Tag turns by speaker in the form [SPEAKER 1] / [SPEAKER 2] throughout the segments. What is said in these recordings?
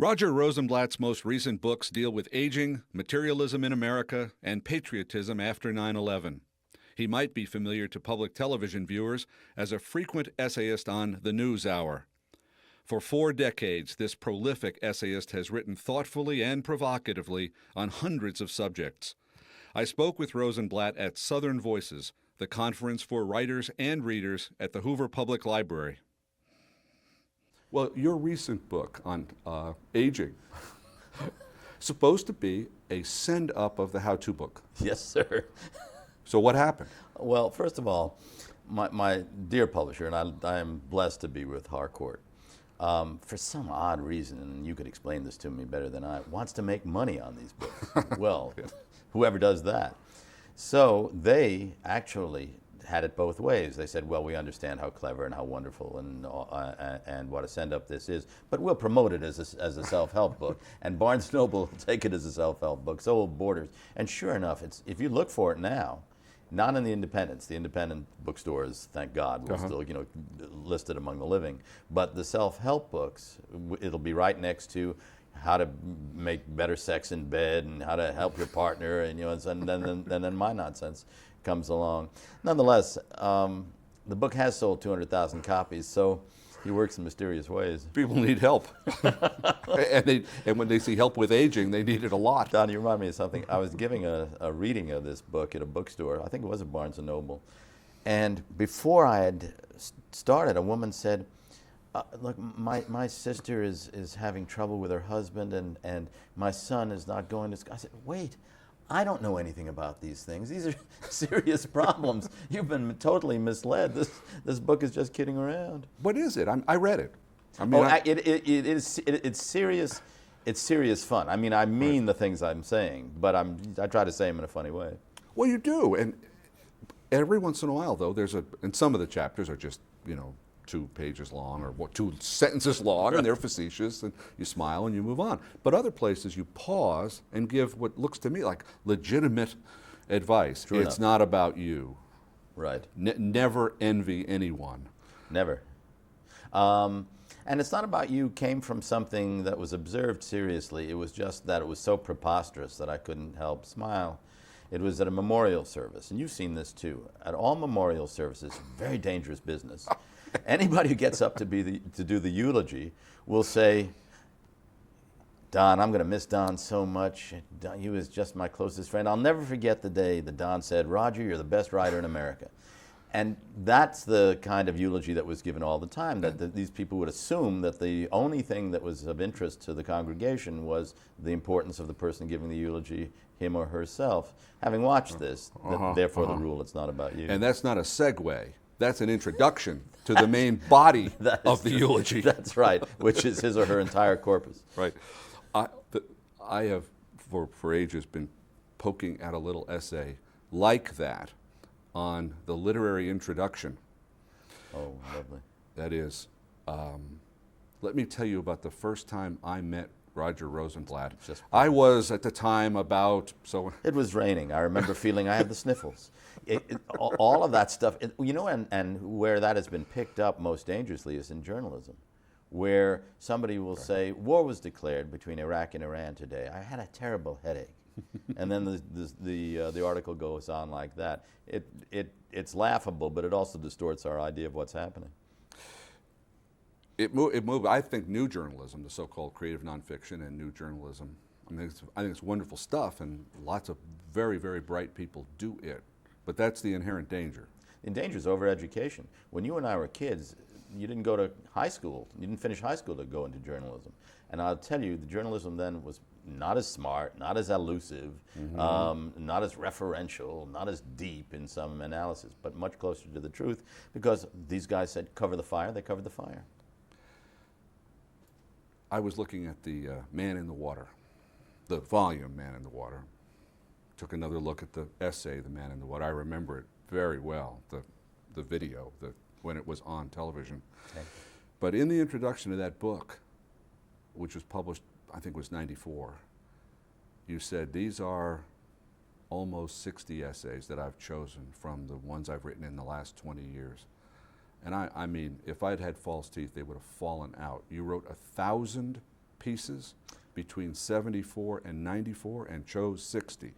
[SPEAKER 1] Roger Rosenblatt's most recent books deal with aging, materialism in America, and patriotism after 9/11. He might be familiar to public television viewers as a frequent essayist on the NewsHour. For 4 decades, this prolific essayist has written thoughtfully and provocatively on hundreds of subjects. I spoke with Rosenblatt at Southern Voices, the conference for writers and readers at the Hoover Public Library. Well, your recent book on aging, supposed to be a send-up of the how-to book.
[SPEAKER 2] Yes, sir.
[SPEAKER 1] So what happened?
[SPEAKER 2] Well, first of all, my dear publisher, and I am blessed to be with Harcourt, for some odd reason, and you could explain this to me better than I, wants to make money on these books. Well, whoever does that. So they actually had it both ways. They said, well, we understand how clever and how wonderful and what a send-up this is, but we'll promote it as a self-help book, and Barnes & Noble will take it as a self-help book, so will Borders. And sure enough, if you look for it now, not in the independents. The independent bookstores, thank God, will still, listed among the living. But the self-help books, it'll be right next to how to make better sex in bed and how to help your partner, and then my nonsense comes along. Nonetheless, the book has sold 200,000 copies, so he works in mysterious ways.
[SPEAKER 1] People need help. and when they see help with aging, they need it a lot.
[SPEAKER 2] Don, you remind me of something. I was giving a reading of this book at a bookstore. I think it was at Barnes & Noble. And before I had started, a woman said, look, my sister is having trouble with her husband, and my son is not going to school. I said, wait, I don't know anything about these things. These are serious problems. You've been totally misled. This book is just kidding around.
[SPEAKER 1] What is it? I read it. I mean,
[SPEAKER 2] it's serious. It's serious fun. I mean, I mean the things I'm saying, but I try to say them in a funny way.
[SPEAKER 1] Well, you do, and every once in a while, though, and some of the chapters are just 2 pages long or 2 sentences long, and they're facetious, and you smile and you move on. But other places you pause and give what looks to me like legitimate advice.
[SPEAKER 2] True
[SPEAKER 1] it's
[SPEAKER 2] enough.
[SPEAKER 1] Not about you.
[SPEAKER 2] Right.
[SPEAKER 1] Never envy anyone.
[SPEAKER 2] Never. And it's not about you came from something that was observed seriously. It was just that it was so preposterous that I couldn't help smile. It was at a memorial service, and you've seen this too. At all memorial services, very dangerous business. Anybody who gets up to do the eulogy will say, Don, I'm going to miss Don so much. He was just my closest friend. I'll never forget the day that Don said, Roger, you're the best writer in America. And that's the kind of eulogy that was given all the time, that these people would assume that the only thing that was of interest to the congregation was the importance of the person giving the eulogy, him or herself. Having watched this, therefore the rule, it's not about you.
[SPEAKER 1] And that's not a segue. That's an introduction to the main body of the eulogy.
[SPEAKER 2] That's right, which is his or her entire corpus.
[SPEAKER 1] Right. I have, for ages, been poking at a little essay like that on the literary introduction.
[SPEAKER 2] Oh, lovely.
[SPEAKER 1] That is, let me tell you about the first time I met Roger Rosenblatt. I was at the time about,
[SPEAKER 2] It was raining. I remember feeling I had the sniffles. All of that stuff, and where that has been picked up most dangerously is in journalism, where somebody will say, war was declared between Iraq and Iran today. I had a terrible headache. And then the article goes on like that. It's laughable, but it also distorts our idea of what's happening.
[SPEAKER 1] It moved. I think new journalism, the so-called creative nonfiction and new journalism, I think it's wonderful stuff, and lots of very, very bright people do it. But that's the inherent danger.
[SPEAKER 2] The danger is overeducation. When you and I were kids, you didn't go to high school. You didn't finish high school to go into journalism. And I'll tell you, the journalism then was not as smart, not as elusive, not as referential, not as deep in some analysis, but much closer to the truth, because these guys said, cover the fire, they covered the fire.
[SPEAKER 1] I was looking at the Man in the Water, the volume Man in the Water. Took another look at the essay, The Man in the Water. I remember it very well, the video, when it was on television. Okay. But in the introduction to that book, which was published, I think it was '94, you said, these are almost 60 essays that I've chosen from the ones I've written in the last 20 years. And I mean, if I'd had false teeth, they would have fallen out. You wrote 1,000 pieces between 74 and 94 and chose 60.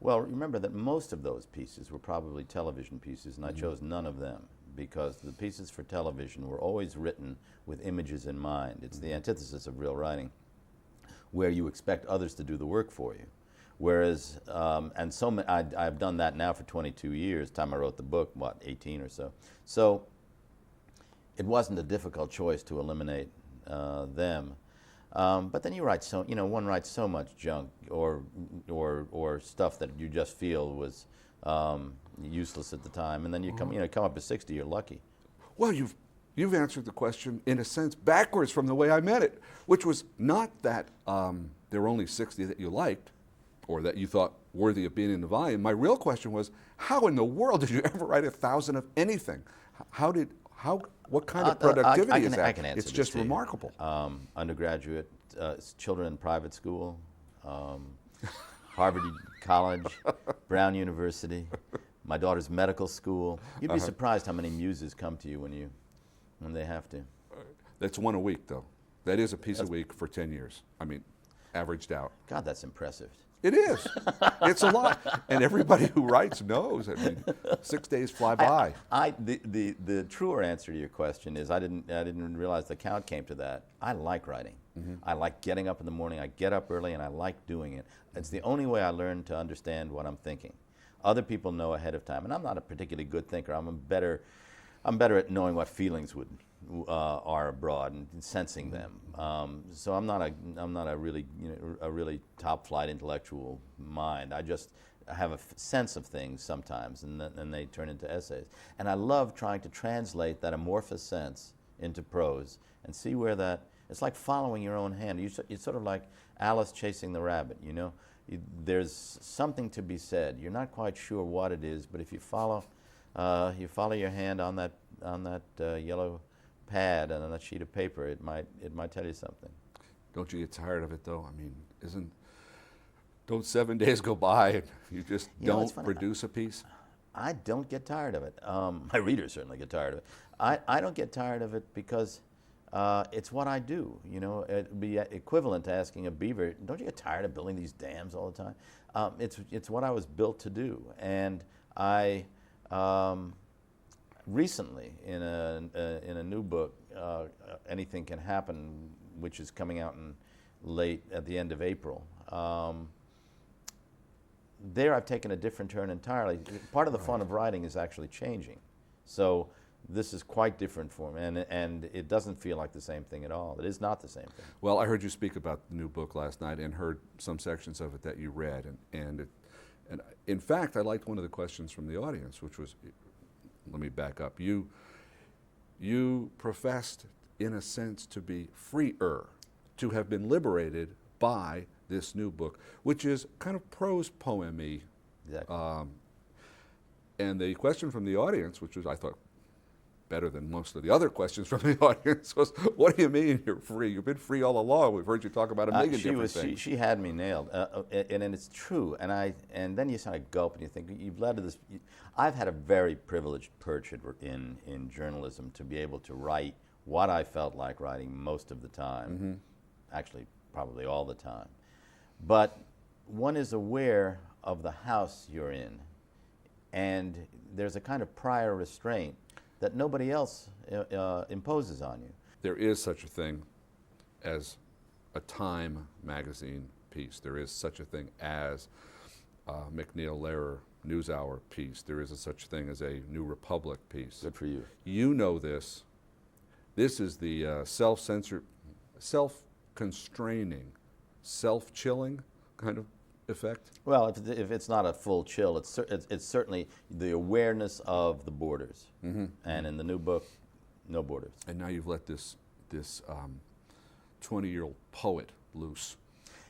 [SPEAKER 2] Well, remember that most of those pieces were probably television pieces, and I chose none of them because the pieces for television were always written with images in mind. It's the antithesis of real writing, where you expect others to do the work for you. Whereas, I've done that now for 22 years, time I wrote the book, 18 or so. So it wasn't a difficult choice to eliminate them. But then you write one writes so much junk or stuff that you just feel was useless at the time, and then you come up to 60, you're lucky.
[SPEAKER 1] Well, you've answered the question in a sense backwards from the way I meant it, which was not that there were only 60 that you liked or that you thought worthy of being in the volume. My real question was, how in the world did you ever write 1,000 of anything? What kind of productivity is that?
[SPEAKER 2] I can answer
[SPEAKER 1] it's just remarkable.
[SPEAKER 2] Undergraduate, children in private school, Harvard College, Brown University, my daughter's medical school. You'd be surprised how many muses come to you when they have to.
[SPEAKER 1] That's one a week, though. That is a piece a week for 10 years. I mean, averaged out.
[SPEAKER 2] God, that's impressive.
[SPEAKER 1] It is. It's a lot. And everybody who writes knows. I mean, 6 days fly by.
[SPEAKER 2] The truer answer to your question is I didn't realize the count came to that. I like writing. I like getting up in the morning. I get up early and I like doing it. It's the only way I learn to understand what I'm thinking. Other people know ahead of time, and I'm not a particularly good thinker. I'm better at knowing what feelings are abroad and sensing them. So I'm not a really top flight intellectual mind. I just have a sense of things sometimes, and then they turn into essays. And I love trying to translate that amorphous sense into prose and see where that. It's like following your own hand. It's sort of like Alice chasing the rabbit. There's something to be said. You're not quite sure what it is, but if you follow your hand on that yellow pad and on that sheet of paper, it might tell you something.
[SPEAKER 1] Don't you get tired of it, though? I mean, don't 7 days go by and you just don't produce a piece?
[SPEAKER 2] I don't get tired of it. My readers certainly get tired of it. I don't get tired of it because it's what I do. It'd be equivalent to asking a beaver, don't you get tired of building these dams all the time? It's what I was built to do. And I recently, in a new book, Anything Can Happen, which is coming out at the end of April, there I've taken a different turn entirely. Part of the fun of writing is actually changing. So this is quite different for me, and it doesn't feel like the same thing at all. It is not the same thing.
[SPEAKER 1] Well, I heard you speak about the new book last night and heard some sections of it that you read, and in fact, I liked one of the questions from the audience, which was, let me back up. You professed, in a sense, to be freer, to have been liberated by this new book, which is kind of prose poem-y.
[SPEAKER 2] Exactly.
[SPEAKER 1] And the question from the audience, which was, I thought, better than most of the other questions from the audience, was, what do you mean you're free? You've been free all along. We've heard you talk about a million different things.
[SPEAKER 2] She had me nailed, and it's true. And then you sort of gulp and you think, you've led to this. I've had a very privileged perch in journalism to be able to write what I felt like writing most of the time, actually probably all the time. But one is aware of the house you're in, and there's a kind of prior restraint that nobody else imposes on you.
[SPEAKER 1] There is such a thing as a Time magazine piece. There is such a thing as a McNeil Lehrer NewsHour piece. There is such a thing as a New Republic piece.
[SPEAKER 2] Good for you.
[SPEAKER 1] You know this. This is the self-censored, self-constraining, self-chilling kind of effect?
[SPEAKER 2] Well, if it's not a full chill, it's certainly the awareness of the borders. And in the new book, no borders.
[SPEAKER 1] And now you've let this 20-year-old poet loose.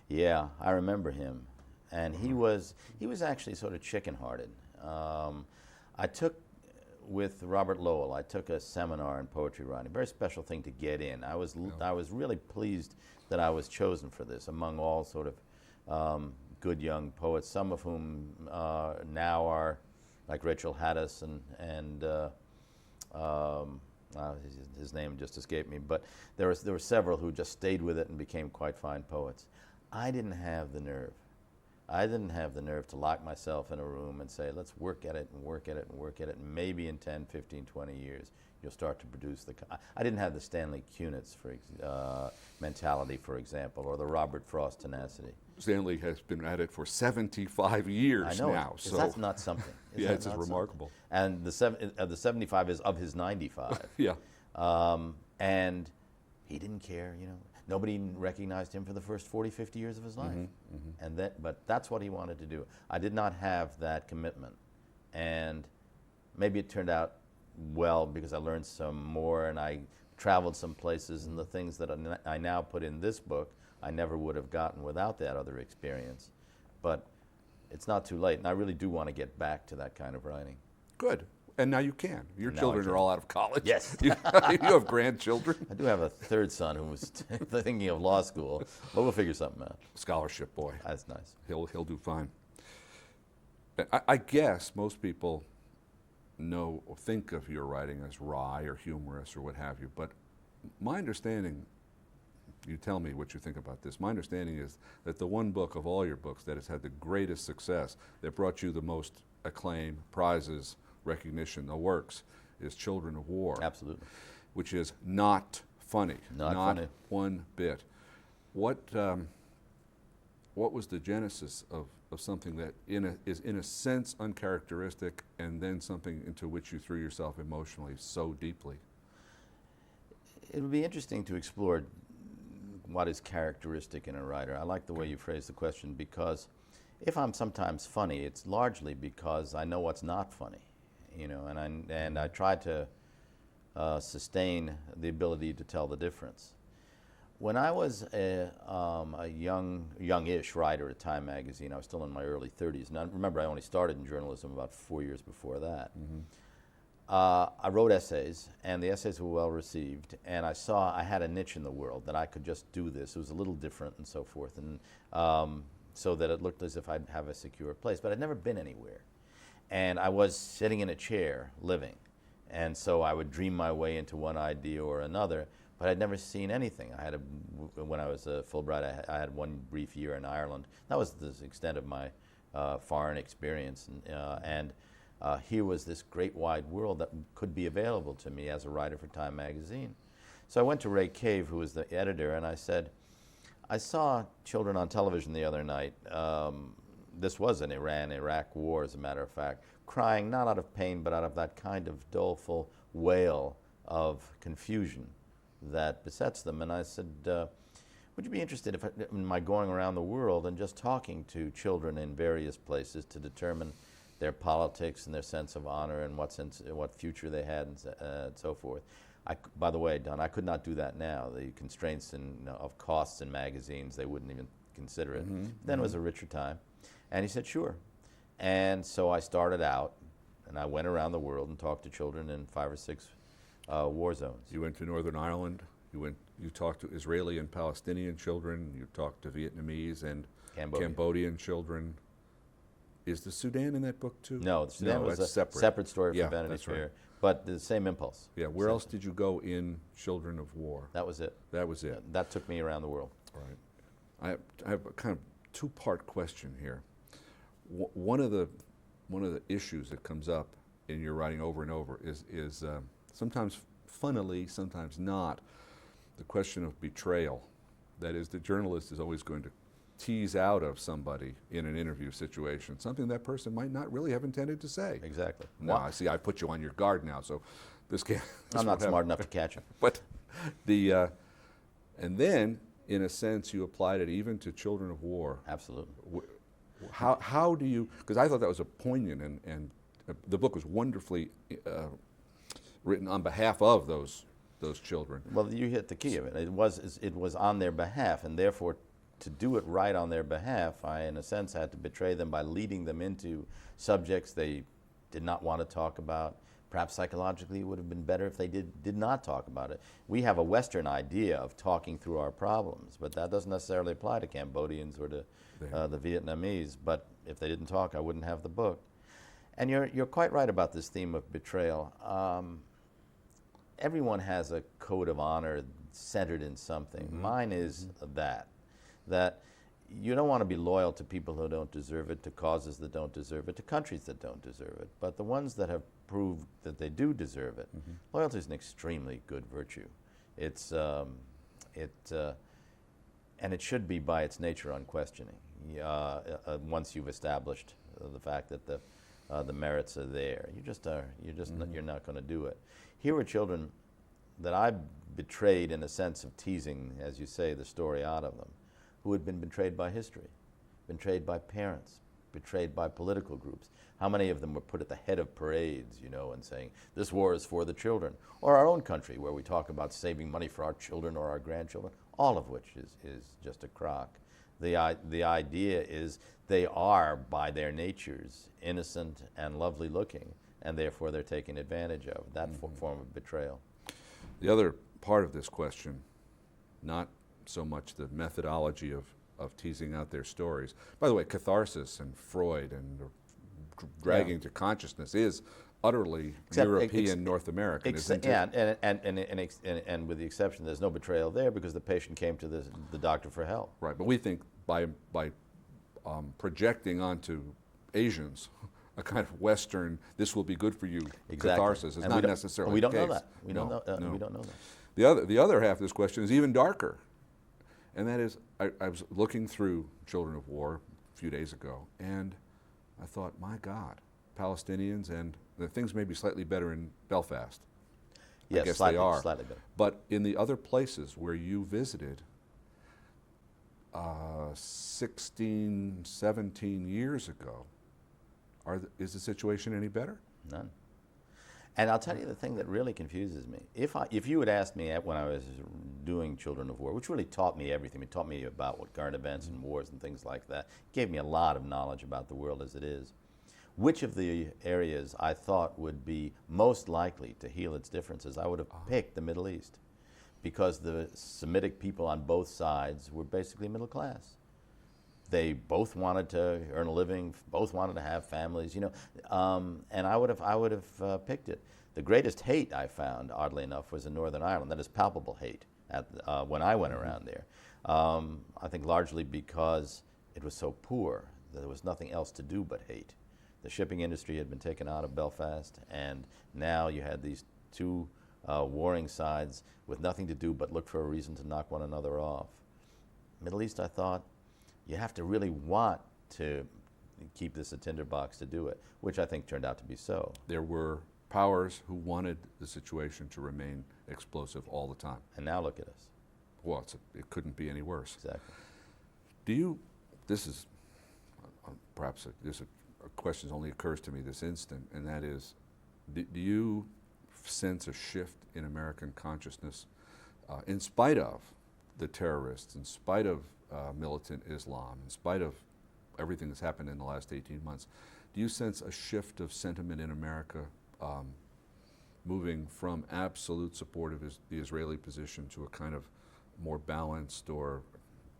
[SPEAKER 2] Yeah, I remember him, and he was actually sort of chicken-hearted. I took with Robert Lowell. I took a seminar in poetry writing, a very special thing to get in. I was really pleased that I was chosen for this among all sort of good young poets, some of whom now are like Rachel Haddis and his name just escaped me, but there were several who just stayed with it and became quite fine poets. I didn't have the nerve. I didn't have the nerve to lock myself in a room and say, let's work at it and work at it and work at it, and maybe in 10, 15, 20 years you'll start to produce I didn't have the Stanley Kunitz mentality, for example, or the Robert Frost tenacity.
[SPEAKER 1] Stanley has been at it for 75 years
[SPEAKER 2] I know
[SPEAKER 1] now.
[SPEAKER 2] So that's not something.
[SPEAKER 1] Yeah, it's remarkable.
[SPEAKER 2] And the 75 is of his 95.
[SPEAKER 1] Yeah.
[SPEAKER 2] And he didn't care, Nobody recognized him for the first 40, 50 years of his life. But that's what he wanted to do. I did not have that commitment. And maybe it turned out well because I learned some more and I traveled some places, and the things that I now put in this book I never would have gotten without that other experience. But it's not too late, and I really do want to get back to that kind of writing.
[SPEAKER 1] Good. And now you can. Your children are all out of college.
[SPEAKER 2] Yes.
[SPEAKER 1] You have grandchildren.
[SPEAKER 2] I do have a third son who was thinking of law school, but we'll figure something out.
[SPEAKER 1] Scholarship boy.
[SPEAKER 2] That's nice.
[SPEAKER 1] He'll do fine. I guess most people know or think of your writing as wry or humorous or what have you, but my understanding, you tell me what you think about this, my understanding is that the one book of all your books that has had the greatest success, that brought you the most acclaim, prizes, recognition, the works, is Children of War.
[SPEAKER 2] Absolutely.
[SPEAKER 1] Which is not funny.
[SPEAKER 2] Not funny.
[SPEAKER 1] One bit. What was the genesis of something that is in a sense uncharacteristic, and then something into which you threw yourself emotionally so deeply?
[SPEAKER 2] It would be interesting to explore what is characteristic in a writer. I like the way you phrase the question, because if I'm sometimes funny, it's largely because I know what's not funny, and I try to sustain the ability to tell the difference. When I was a youngish writer at Time magazine, I was still in my early 30s. And remember, I only started in journalism about 4 years before that. I wrote essays, and the essays were well received, and I saw I had a niche in the world, that I could just do this. It was a little different and so forth, and so that it looked as if I'd have a secure place. But I'd never been anywhere. And I was sitting in a chair, living. And so I would dream my way into one idea or another, but I'd never seen anything. When I was a Fulbright, I had one brief year in Ireland. That was the extent of my foreign experience. And here was this great wide world that could be available to me as a writer for Time magazine. So I went to Ray Cave, who was the editor, and I said, I saw children on television the other night. This was an Iran-Iraq war, as a matter of fact, crying not out of pain, but out of that kind of doleful wail of confusion that besets them. And I said, would you be interested in my going around the world and just talking to children in various places to determine their politics and their sense of honor and what future they had and so forth? By the way, Don, I could not do that now. The constraints of costs in magazines, they wouldn't even consider it. Then it was a richer time. And he said, sure. And so I started out, and I went around the world and talked to children in 5 or 6 war zones.
[SPEAKER 1] You went to Northern Ireland. You talked to Israeli and Palestinian children. You talked to Vietnamese and Cambodian children. Is the Sudan in that book too?
[SPEAKER 2] No, the Sudan was a separate story from Vanity Fair. Right. But the same impulse.
[SPEAKER 1] Yeah. Where else did you go in Children of War?
[SPEAKER 2] That was it.
[SPEAKER 1] That was it.
[SPEAKER 2] That took me around the world.
[SPEAKER 1] Right. I have a kind of two-part question here. One of the issues that comes up in your writing over and over is sometimes funnily, sometimes not, the question of betrayal. That is, the journalist is always going to tease out of somebody in an interview situation something that person might not really have intended to say.
[SPEAKER 2] Exactly.
[SPEAKER 1] No, I see. I put you on your guard now, so this can't.
[SPEAKER 2] I'm not smart enough to catch him.
[SPEAKER 1] But and then, in a sense, you applied it even to Children of War.
[SPEAKER 2] Absolutely.
[SPEAKER 1] How do you? Because I thought that was a poignant and the book was wonderfully written on behalf of those children.
[SPEAKER 2] Well, you hit the key of it. It was on their behalf, and therefore, to do it right on their behalf, I, in a sense, had to betray them by leading them into subjects they did not want to talk about. Perhaps psychologically it would have been better if they did not talk about it. We have a Western idea of talking through our problems, but that doesn't necessarily apply to Cambodians or to the Vietnamese. But if they didn't talk, I wouldn't have the book. And you're quite right about this theme of betrayal. everyone has a code of honor centered in something. Mine is that you don't want to be loyal to people who don't deserve it, to causes that don't deserve it, to countries that don't deserve it. But the ones that have proved that they do deserve it, loyalty is an extremely good virtue. It's and it should be by its nature unquestioning. Once you've established the fact that the merits are there, you're not going to do it. Here were children that I betrayed in a sense of teasing, as you say, the story out of them, who had been betrayed by history, betrayed by parents, betrayed by political groups. How many of them were put at the head of parades, and saying, this war is for the children? Or our own country, where we talk about saving money for our children or our grandchildren, all of which is just a crock. The idea is they are, by their natures, innocent and lovely looking, and therefore they're taken advantage of. That form of betrayal.
[SPEAKER 1] The other part of this question, not so much the methodology of teasing out their stories. By the way, catharsis and Freud and dragging to consciousness is utterly European, North American, isn't it?
[SPEAKER 2] Yeah, and with the exception, there's no betrayal there because the patient came to the doctor for help.
[SPEAKER 1] Right, but we think by projecting onto Asians a kind of Western, this will be good for you, catharsis is not necessarily
[SPEAKER 2] we don't
[SPEAKER 1] the case.
[SPEAKER 2] know that. We don't know that.
[SPEAKER 1] The other half of this question is even darker, and that is, I was looking through Children of War a few days ago, and I thought, my God, Palestinians, and the things may be slightly better in Belfast.
[SPEAKER 2] Yes,
[SPEAKER 1] I guess
[SPEAKER 2] slightly,
[SPEAKER 1] they are.
[SPEAKER 2] Slightly better.
[SPEAKER 1] But in the other places where you visited 16, 17 years ago, is the situation any better?
[SPEAKER 2] None. And I'll tell you the thing that really confuses me. If you had asked me when I was doing Children of War, which really taught me everything, it taught me about what current events and wars and things like that, it gave me a lot of knowledge about the world as it is. Which of the areas I thought would be most likely to heal its differences, I would have picked the Middle East, because the Semitic people on both sides were basically middle class. They both wanted to earn a living, both wanted to have families, and I would have picked it. The greatest hate I found, oddly enough, was in Northern Ireland. That is palpable hate when I went around there. I think largely because it was so poor that there was nothing else to do but hate. The shipping industry had been taken out of Belfast, and now you had these two warring sides with nothing to do but look for a reason to knock one another off. Middle East, I thought, you have to really want to keep this a tinderbox to do it, which I think turned out to be so.
[SPEAKER 1] There were powers who wanted the situation to remain explosive all the time.
[SPEAKER 2] And now look at us.
[SPEAKER 1] Well, it couldn't be any worse.
[SPEAKER 2] Exactly.
[SPEAKER 1] This is perhaps a question that only occurs to me this instant, and that is, do you sense a shift in American consciousness in spite of the terrorists, in spite of militant Islam, in spite of everything that's happened in the last 18 months? Do you sense a shift of sentiment in America moving from absolute support of the Israeli position to a kind of more balanced or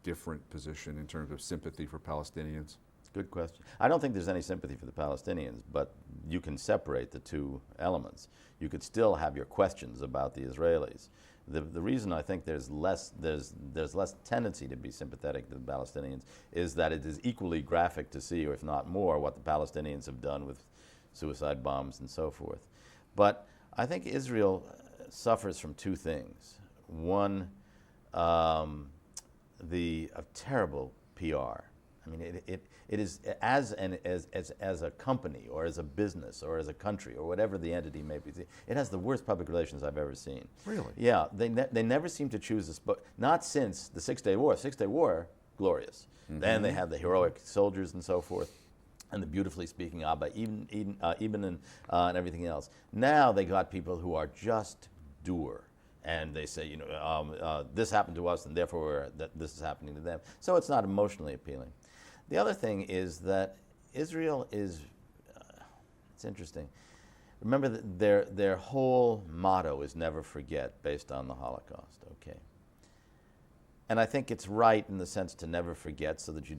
[SPEAKER 1] different position in terms of sympathy for Palestinians?
[SPEAKER 2] Good question. I don't think there's any sympathy for the Palestinians, but you can separate the two elements. You could still have your questions about the Israelis. The reason I think there's less tendency to be sympathetic to the Palestinians is that it is equally graphic to see, or if not more, what the Palestinians have done with suicide bombs and so forth. But I think Israel suffers from two things. One, the terrible PR. I mean, it is as a company or as a business or as a country or whatever the entity may be. It has the worst public relations I've ever seen.
[SPEAKER 1] Really?
[SPEAKER 2] Yeah, they never seem to choose this book. Not since the 6 Day War. 6 Day War, glorious. Then they had the heroic soldiers and so forth, and the beautifully speaking Abba, even and everything else. Now they got people who are just dour. And they say, this happened to us, and therefore this is happening to them. So it's not emotionally appealing. The other thing is that Israel is, it's interesting. Remember that their whole motto is never forget, based on the Holocaust, okay? And I think it's right in the sense to never forget so that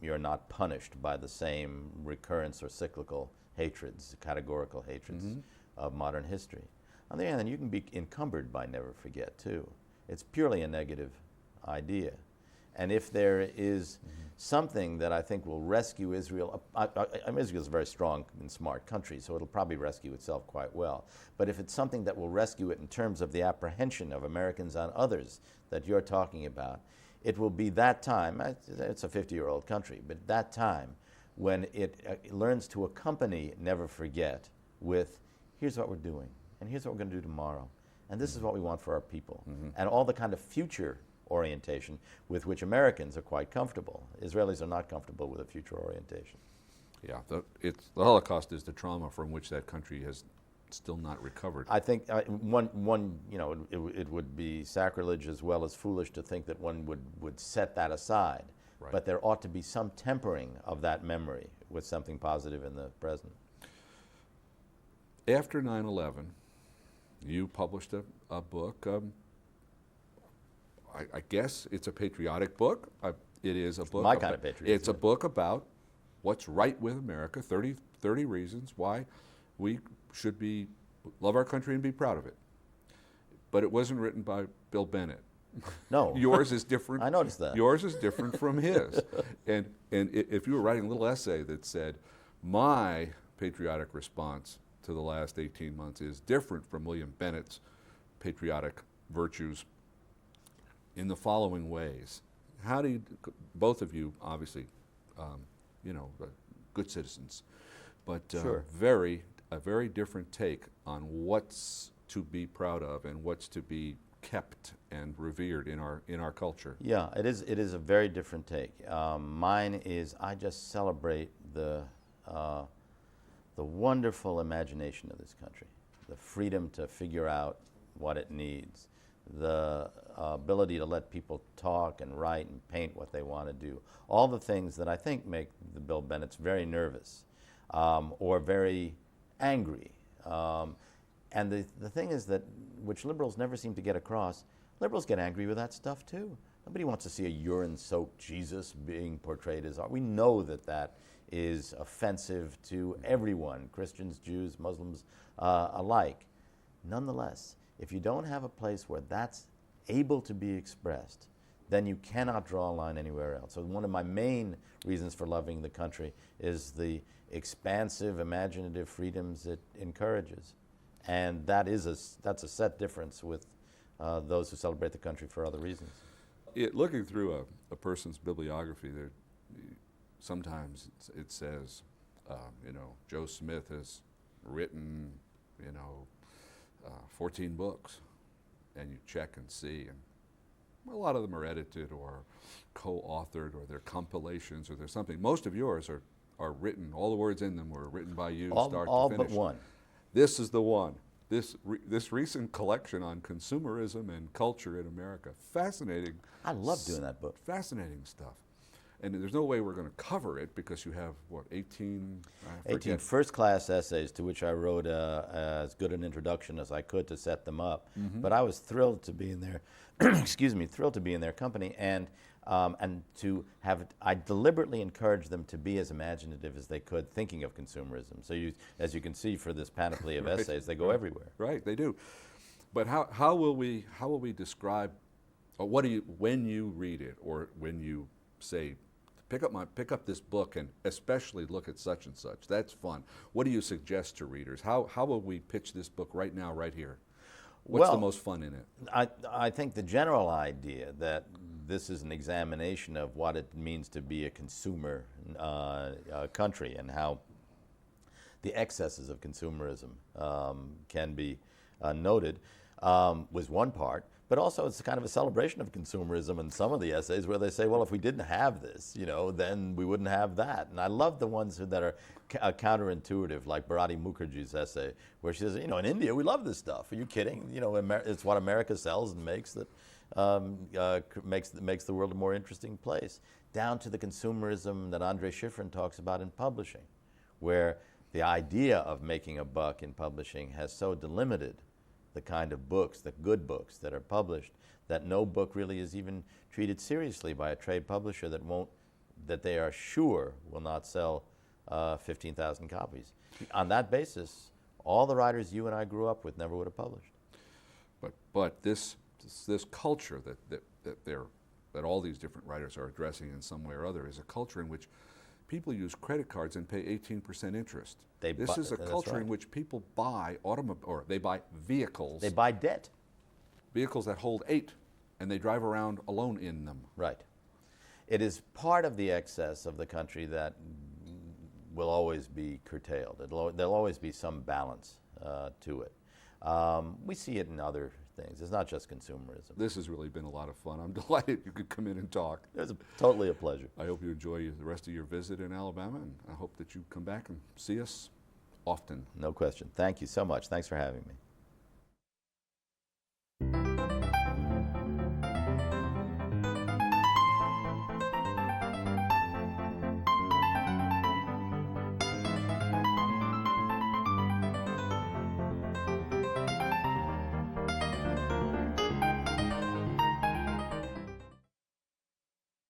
[SPEAKER 2] you're not punished by the same recurrence or cyclical hatreds, categorical hatreds of modern history. On the other hand, you can be encumbered by never forget, too. It's purely a negative idea. And if there is something that I think will rescue Israel, Israel is a very strong and smart country, so it'll probably rescue itself quite well. But if it's something that will rescue it in terms of the apprehension of Americans on others that you're talking about, it will be that time, it's a 50-year-old country, but that time when it learns to accompany never forget with, here's what we're doing, and here's what we're going to do tomorrow, and this is what we want for our people, and all the kind of future orientation with which Americans are quite comfortable. Israelis are not comfortable with a future orientation.
[SPEAKER 1] Yeah, the Holocaust is the trauma from which that country has still not recovered.
[SPEAKER 2] I think it would be sacrilege as well as foolish to think that one would set that aside.
[SPEAKER 1] Right.
[SPEAKER 2] But there ought to be some tempering of that memory with something positive in the present.
[SPEAKER 1] After 9/11, you published a book. I guess it's a patriotic book. It is a book.
[SPEAKER 2] My kind of patriotism.
[SPEAKER 1] It's a book about what's right with America, 30 reasons why we should love our country and be proud of it. But it wasn't written by Bill Bennett.
[SPEAKER 2] No.
[SPEAKER 1] Yours is different.
[SPEAKER 2] I noticed that.
[SPEAKER 1] Yours is different from his. And if you were writing a little essay that said, my patriotic response to the last 18 months is different from William Bennett's patriotic virtues in the following ways. How do you, both of you, obviously, good citizens, but
[SPEAKER 2] Sure.
[SPEAKER 1] a very different take on what's to be proud of and what's to be kept and revered in our culture.
[SPEAKER 2] Yeah, it is a very different take. Mine is, I just celebrate the wonderful imagination of this country, the freedom to figure out what it needs, the ability to let people talk and write and paint what they want to do. All the things that I think make the Bill Bennetts very nervous or very angry. And the thing is that, which liberals never seem to get across, liberals get angry with that stuff too. Nobody wants to see a urine-soaked Jesus being portrayed as art. We know that that is offensive to everyone, Christians, Jews, Muslims alike. Nonetheless, if you don't have a place where that's able to be expressed, then you cannot draw a line anywhere else. So one of my main reasons for loving the country is the expansive, imaginative freedoms it encourages. And that's a set difference with those who celebrate the country for other reasons.
[SPEAKER 1] Looking through a person's bibliography, sometimes it says, Joe Smith has written, 14 books, and you check and see, and a lot of them are edited or co-authored, or they're compilations, or there's something. Most of yours are written. All the words in them were written by you, start to finish.
[SPEAKER 2] All but one.
[SPEAKER 1] This is the one. This recent collection on consumerism and culture in America. Fascinating.
[SPEAKER 2] I love doing that book.
[SPEAKER 1] Fascinating stuff. And there's no way we're going to cover it because you have, 18?
[SPEAKER 2] 18 first-class essays to which I wrote as good an introduction as I could to set them up. Mm-hmm. But I was thrilled to be in their, thrilled to be in their company and to have, I deliberately encouraged them to be as imaginative as they could, thinking of consumerism. So as you can see for this panoply of
[SPEAKER 1] Right.
[SPEAKER 2] essays, they go everywhere.
[SPEAKER 1] Right, they do. But how will we describe, or when you read it, or when you say, pick up this book and especially look at such and such. That's fun. What do you suggest to readers? How will we pitch this book right now, right here? What's the most fun in it?
[SPEAKER 2] I think the general idea that this is an examination of what it means to be a consumer country and how the excesses of consumerism can be noted was one part. But also it's kind of a celebration of consumerism in some of the essays where they say, well, if we didn't have this, then we wouldn't have that. And I love the ones that are counterintuitive, like Bharati Mukherjee's essay, where she says, in India we love this stuff. Are you kidding? It's what America sells and makes makes the world a more interesting place. Down to the consumerism that Andrei Shifrin talks about in publishing, where the idea of making a buck in publishing has so delimited the kind of books, the good books that are published, that no book really is even treated seriously by a trade publisher that they are sure will not sell 15,000 copies. On that basis, all the writers you and I grew up with never would have published.
[SPEAKER 1] But this culture that all these different writers are addressing in some way or other is a culture in which people use credit cards and pay 18% interest. This is a culture in which people buy they buy vehicles.
[SPEAKER 2] They buy debt.
[SPEAKER 1] Vehicles that hold 8, and they drive around alone in them.
[SPEAKER 2] Right. It is part of the excess of the country that will always be curtailed. There'll always be some balance to it. We see it in other things. It's not just consumerism.
[SPEAKER 1] This has really been a lot of fun. I'm delighted you could come in and talk.
[SPEAKER 2] It's totally a pleasure.
[SPEAKER 1] I hope you enjoy the rest of your visit in Alabama, and I hope that you come back and see us often.
[SPEAKER 2] No question. Thank you so much. Thanks for having me.